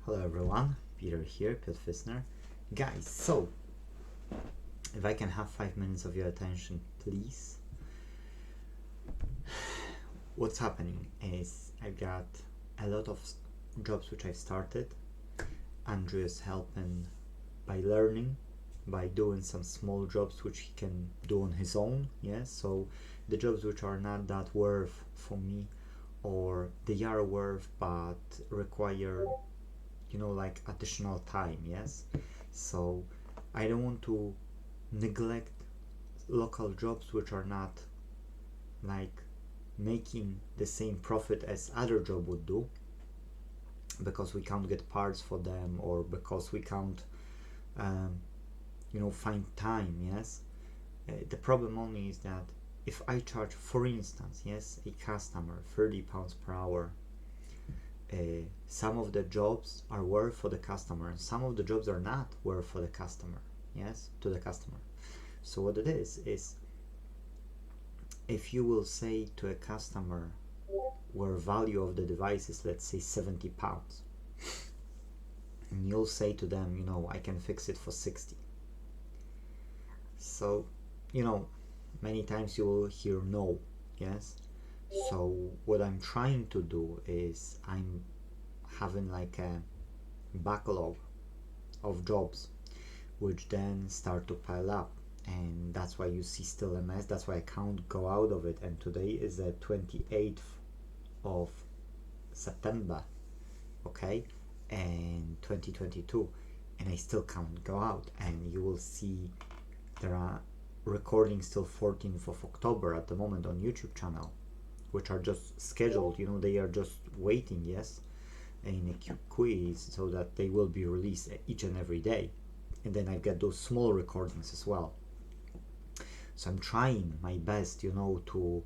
Hello everyone, Peter here, Piotr Fisner. Guys, so if I can have 5 minutes of your attention, please. What's happening is I've got a lot of jobs which I've started. Andrew is helping by learning, by doing some small jobs which he can do on his own. Yes, so the jobs which are not that worth for me, or they are worth but require like additional time. Yes, so I don't want to neglect local jobs which are not like making the same profit as other job would do, because we can't get parts for them, or because we can't find time. Yes, the problem only is that if I charge, for instance, yes, a customer £30 per hour, some of the jobs are worth for the customer and some of the jobs are not worth for the customer. Yes, to the customer. So what it is if you will say to a customer where value of the device is, let's say, £70, and you'll say to them, I can fix it for 60. So many times you will hear no. Yes, so what I'm trying to do is I'm having like a backlog of jobs which then start to pile up, and that's why you see still a mess. That's why I can't go out of it. And today is the 28th of September, okay, and 2022, and I still can't go out. And you will see there are recordings till 14th of October at the moment on YouTube channel, which are just scheduled. They are just waiting, yes, in a quiz, so that they will be released each and every day. And then I've got those small recordings as well. So I'm trying my best, to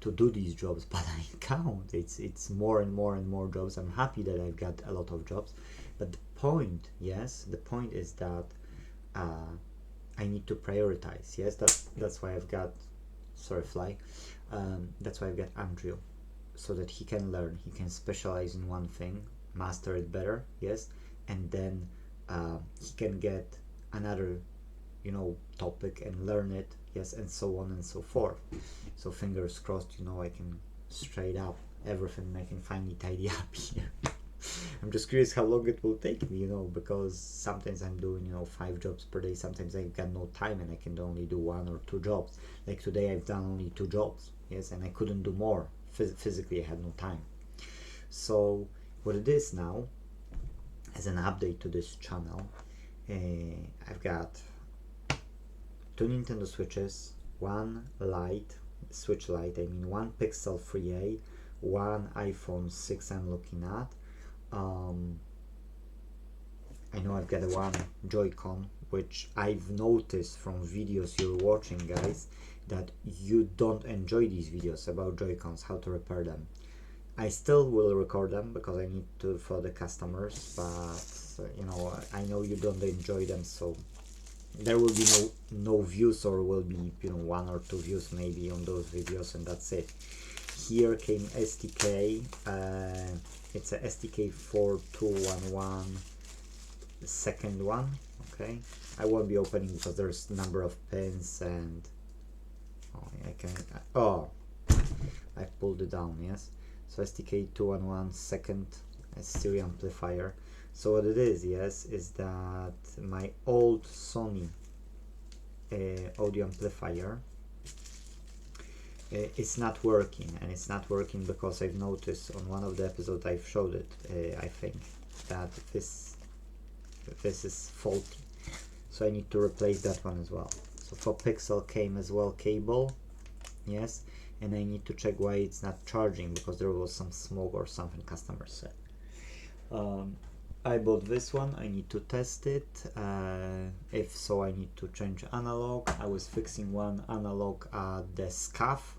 do these jobs, but I can't. It's more and more and more jobs. I'm happy that I've got a lot of jobs, but the point is that I need to prioritize. Yes, that's why I've got, that's why I've got Andrew, so that he can learn, he can specialize in one thing, master it better. Yes, and then he can get another topic and learn it. Yes, and so on and so forth. So fingers crossed, I can straight up everything, I can finally tidy up here. I'm just curious how long it will take me, because sometimes I'm doing 5 jobs per day. Sometimes I've got no time and I can only do 1 or 2 jobs. Like today I've done only 2 jobs. Yes, and I couldn't do more. Physically I had no time. So what it is now, as an update to this channel, I've got 2 Nintendo Switches, 1 Switch Lite, 1 Pixel 3a, 1 iPhone 6 I'm looking at. I know I've got a 1 Joy-Con, which I've noticed from videos you're watching, guys, that you don't enjoy these videos about Joy-Cons, how to repair them. I still will record them because I need to for the customers, but I know you don't enjoy them, so there will be no views, or will be 1 or 2 views maybe on those videos, and that's it. Here came STK. It's a STK 4211, the second one. Okay, I won't be opening because there's a number of pins, and I pulled it down. Yes, so STK 211 second stereo amplifier. So what it is, yes, is that my old Sony audio amplifier it's not working, and it's not working because I've noticed on one of the episodes I've showed it, I think, that this is faulty, so I need to replace that one as well. So for Pixel came as well cable, yes, and I need to check why it's not charging, because there was some smoke or something, customer said. I bought this one, I need to test it. If so, I need to change analog. I was fixing one analog at the SCAF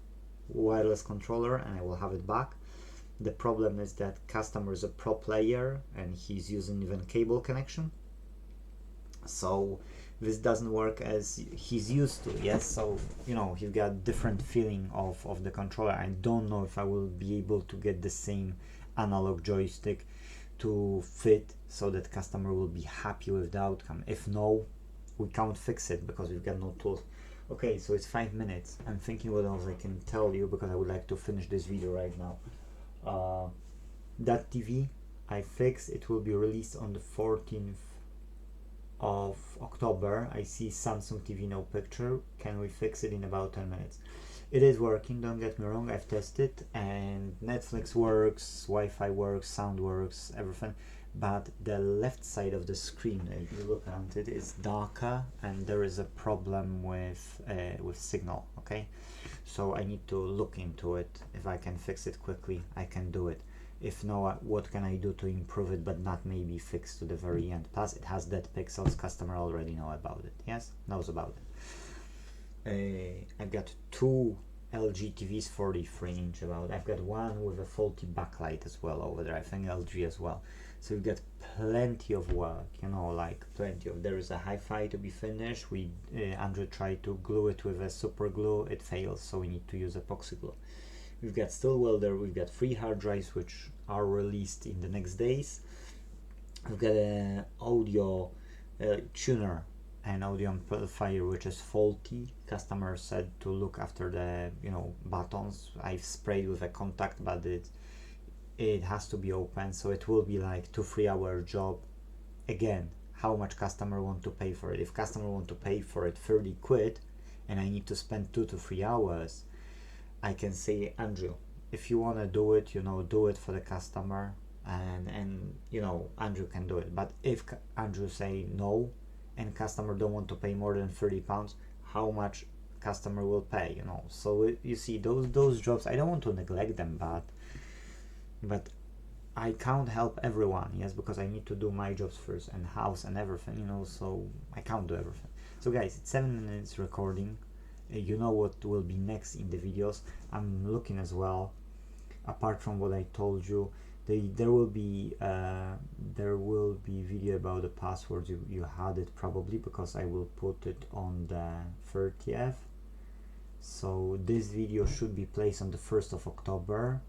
wireless controller, and I will have it back. The problem is that customer is a pro player and he's using even cable connection, so this doesn't work as he's used to. Yes, so he's got different feeling of the controller. I don't know if I will be able to get the same analog joystick to fit so that customer will be happy with the outcome. If no, we can't fix it because we've got no tools. Okay, so it's 5 minutes. I'm thinking what else I can tell you because I would like to finish this video right now. That TV I fixed, it will be released on the 14th of October. I see Samsung TV, no picture. Can we fix it in about 10 minutes? It is working, don't get me wrong, I've tested, and Netflix works, Wi-Fi works, sound works, everything, but the left side of the screen, if you look at it, is darker and there is a problem with signal. Okay, so I need to look into it. If I can fix it quickly, I can do it. If no, what can I do to improve it but not maybe fix to the very end? Plus it has dead pixels, customer already know about it. Yes, knows about it. I've got two LG TVs 43-inch about. I've got one with a faulty backlight as well over there. I think LG as well. So we've got plenty of work, you know, like plenty of. There is a hi-fi to be finished. We Andrew tried to glue it with a super glue. It fails, so we need to use epoxy glue. We've got still welder. We've got 3 hard drives which are released in the next days. We've got an audio tuner and audio amplifier which is faulty. Customer said to look after the buttons. I've sprayed with a contact, but it has to be open, so it will be like 2-3 hour job. Again, how much customer want to pay for it? If customer want to pay for it 30 quid and I need to spend 2 to 3 hours, I can say, Andrew, if you want to do it, do it for the customer, and Andrew can do it. But if Andrew say no and customer don't want to pay more than 30 pounds, how much customer will pay? So you see, those jobs, I don't want to neglect them, but I can't help everyone, yes, because I need to do my jobs first and house and everything, so I can't do everything. So guys, it's 7 minutes recording. You know what will be next in the videos. I'm looking as well, apart from what I told you, there will be video about the passwords. You had it probably, because I will put it on the 30th. So this video should be placed on the 1st of October,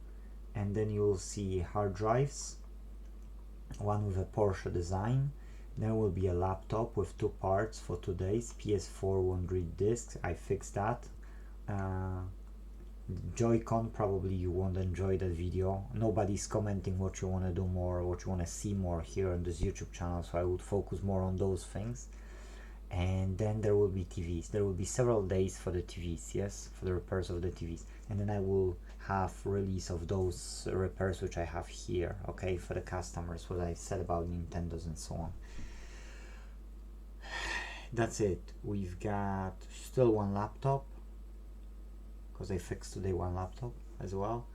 and then you will see hard drives, one with a Porsche design. There will be a laptop with 2 parts for 2 days. PS4 won't read discs, I fixed that. Joy-Con, probably you won't enjoy that video. Nobody's commenting what you want to do more, what you want to see more here on this YouTube channel, so I would focus more on those things. And then there will be TVs. There will be several days for the TVs, yes, for the repairs of the TVs. And then I will have release of those repairs which I have here, okay, for the customers, what I said about Nintendos and so on. That's it. We've got still 1 laptop, because I fixed today 1 laptop as well,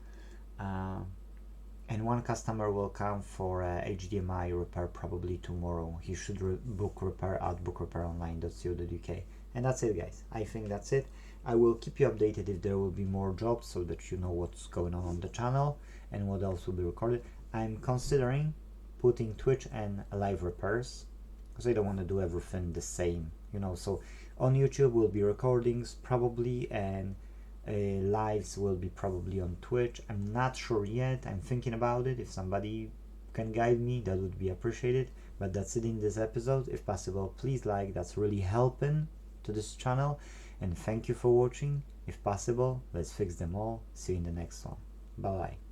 and 1 customer will come for HDMI repair probably tomorrow. He should book repair at bookrepair.online.co.uk. And that's it, guys. I think that's it. I will keep you updated if there will be more jobs, so that you know what's going on the channel and what else will be recorded. I'm considering putting Twitch and live repairs, because I don't want to do everything the same, so on YouTube will be recordings probably, and lives will be probably on Twitch. I'm not sure yet, I'm thinking about it. If somebody can guide me, that would be appreciated. But that's it in this episode. If possible, please like, that's really helping to this channel, and thank you for watching. If possible, let's fix them all. See you in the next one. Bye bye.